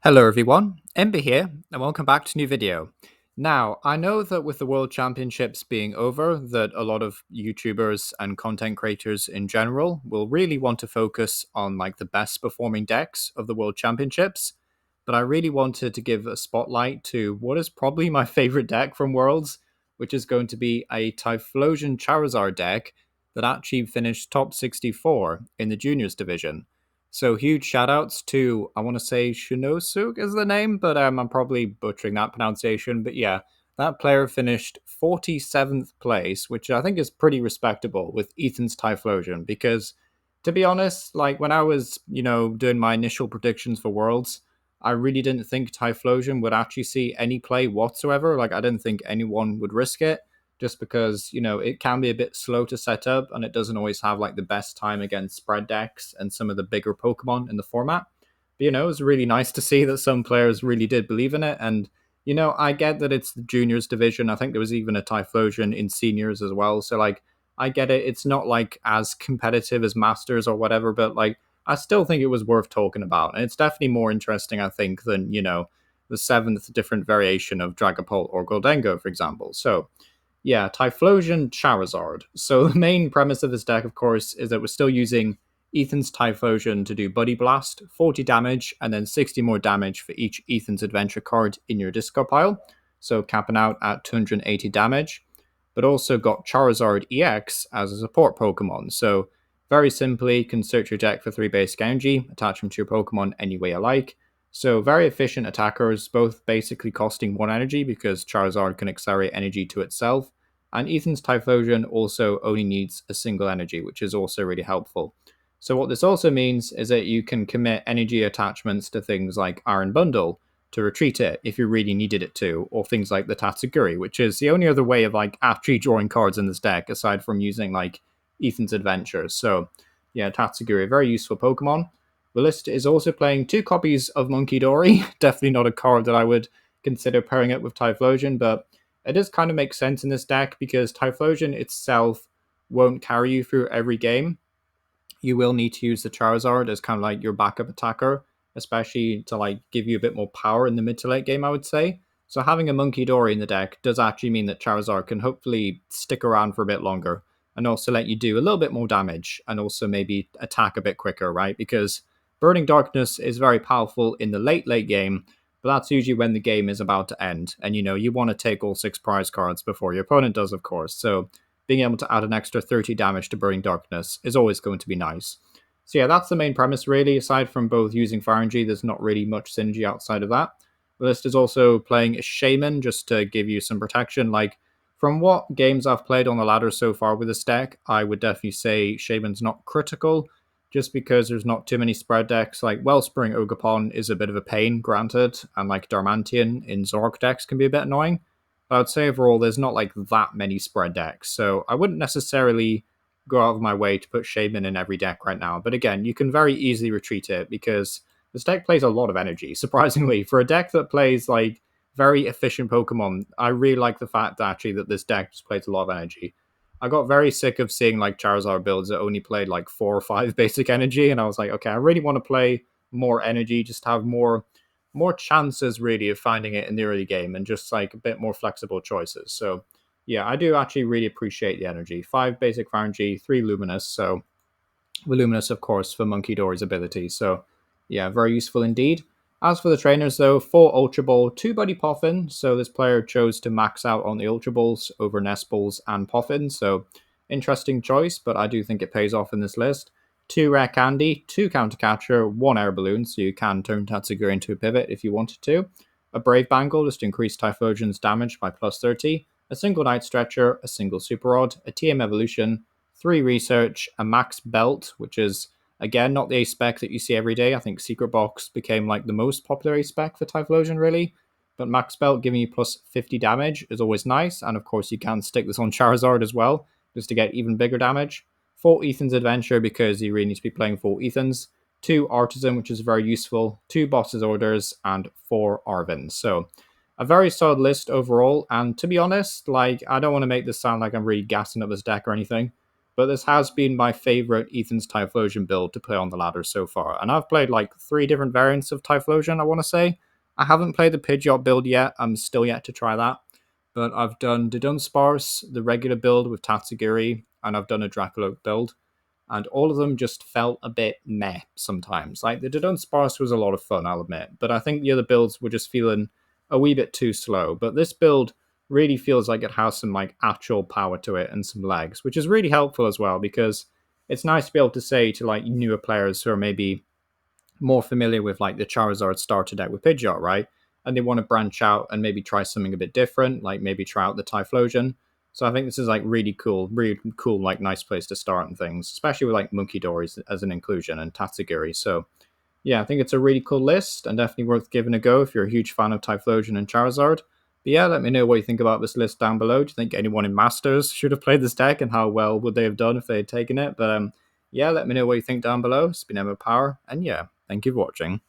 Hello everyone, Ember here, and welcome back to a new video. Now, I know that with the World Championships being over, that a lot of YouTubers and content creators in general will really want to focus on like the best performing decks of the World Championships, but I really wanted to give a spotlight to what is probably my favorite deck from Worlds, which is going to be a Typhlosion Charizard deck that actually finished top 64 in the juniors division. So huge shout outs to, I want to say Shinosuk is the name, but I'm probably butchering that pronunciation. But yeah, that player finished 47th place, which I think is pretty respectable with Ethan's Typhlosion. Because to be honest, like when I was, doing my initial predictions for Worlds, I really didn't think Typhlosion would actually see any play whatsoever. Like I didn't think anyone would risk it just because it can be a bit slow to set up and it doesn't always have like the best time against spread decks and some of the bigger Pokemon in the format. But it was really nice to see that some players really did believe in it. And I get that it's the juniors division. I think there was even a Typhlosion in seniors as well, so like I get it. It's not like as competitive as masters or whatever, but like I still think it was worth talking about, and it's definitely more interesting, I think, than the seventh different variation of Dragapult or Goldengo, for example. So yeah, Typhlosion Charizard. So the main premise of this deck, of course, is that we're still using Ethan's Typhlosion to do Buddy Blast, 40 damage, and then 60 more damage for each Ethan's Adventure card in your discard pile. So capping out at 280 damage. But also got Charizard EX as a support Pokemon. So very simply, you can search your deck for 3 basic energy, attach them to your Pokemon any way you like. So very efficient attackers, both basically costing 1 energy because Charizard can accelerate energy to itself, and Ethan's Typhlosion also only needs a single energy, which is also really helpful. So what this also means is that you can commit energy attachments to things like Iron Bundle to retreat it if you really needed it to, or things like the Tatsugiri, which is the only other way of like actually drawing cards in this deck aside from using like Ethan's Adventures. So yeah, Tatsugiri, a very useful Pokemon. The list is also playing 2 copies of Munkidori. Definitely not a card that I would consider pairing up with Typhlosion, but it does kind of make sense in this deck because Typhlosion itself won't carry you through every game. You will need to use the Charizard as kind of like your backup attacker, especially to like give you a bit more power in the mid to late game, I would say. So having a Munkidori in the deck does actually mean that Charizard can hopefully stick around for a bit longer and also let you do a little bit more damage and also maybe attack a bit quicker, right? Because Burning Darkness is very powerful in the late game, but that's usually when the game is about to end. And you want to take all 6 prize cards before your opponent does, of course. So being able to add an extra 30 damage to Burning Darkness is always going to be nice. So yeah, that's the main premise really. Aside from both using Fire Energy, there's not really much synergy outside of that. The list is also playing a Shaymin just to give you some protection. Like, from what games I've played on the ladder so far with this deck, I would definitely say Shaymin's not critical, just because there's not too many spread decks. Like Wellspring Ogerpon is a bit of a pain, granted, and like Darmanitan in Zork decks can be a bit annoying. But I'd say overall there's not like that many spread decks, so I wouldn't necessarily go out of my way to put Shaymin in every deck right now. But again, you can very easily retreat it because this deck plays a lot of energy, surprisingly. For a deck that plays like very efficient Pokemon, I really like the fact actually that this deck just plays a lot of energy. I got very sick of seeing like Charizard builds that only played like 4 or 5 basic energy, and I was like, okay, I really want to play more energy, just have more chances really of finding it in the early game and just like a bit more flexible choices. So yeah, I do actually really appreciate the energy. 5 basic Fire Energy, 3 Luminous, so Voluminous, of course, for Munkidori's ability. So yeah, very useful indeed. As for the trainers, though, 4 Ultra Ball, 2 Buddy Poffin. So this player chose to max out on the Ultra Balls over Nest Balls and Poffin. So interesting choice, but I do think it pays off in this list. 2 Rare Candy, 2 Counter Catcher, 1 Air Balloon, so you can turn Tatsugiri into a pivot if you wanted to. A Brave Bangle, just to increase Typhlosion's damage by plus 30. A single Night Stretcher, a single Super Rod, a TM Evolution, 3 Research, a Max Belt, which is, again, not the A-spec that you see every day. I think Secret Box became like the most popular A-spec for Typhlosion, really. But Max Belt giving you plus 50 damage is always nice. And of course, you can stick this on Charizard as well, just to get even bigger damage. 4 Ethan's Adventure, because you really need to be playing 4 Ethans. 2 Artazon, which is very useful. 2 Boss's Orders, and 4 Arvins. So a very solid list overall. And to be honest, like, I don't want to make this sound like I'm really gassing up this deck or anything, but this has been my favorite Ethan's Typhlosion build to play on the ladder so far. And I've played like 3 different variants of Typhlosion, I want to say. I haven't played the Pidgeot build yet. I'm still yet to try that. But I've done the Dunsparce, the regular build with Tatsugiri, and I've done a Dracoloak build. And all of them just felt a bit meh sometimes. Like the Dunsparce was a lot of fun, I'll admit. But I think the other builds were just feeling a wee bit too slow. But this build really feels like it has some like actual power to it and some legs, which is really helpful as well, because it's nice to be able to say to like newer players who are maybe more familiar with like the Charizard starter deck with Pidgeot, right? And they want to branch out and maybe try something a bit different, like maybe try out the Typhlosion. So I think this is like really cool, like nice place to start and things, especially with like Munkidori as an inclusion and Tatsugiri. So yeah, I think it's a really cool list and definitely worth giving a go if you're a huge fan of Typhlosion and Charizard. But yeah, let me know what you think about this list down below. Do you think anyone in Masters should have played this deck, and how well would they have done if they had taken it? But yeah, let me know what you think down below. It's been Emma Power, and yeah, thank you for watching.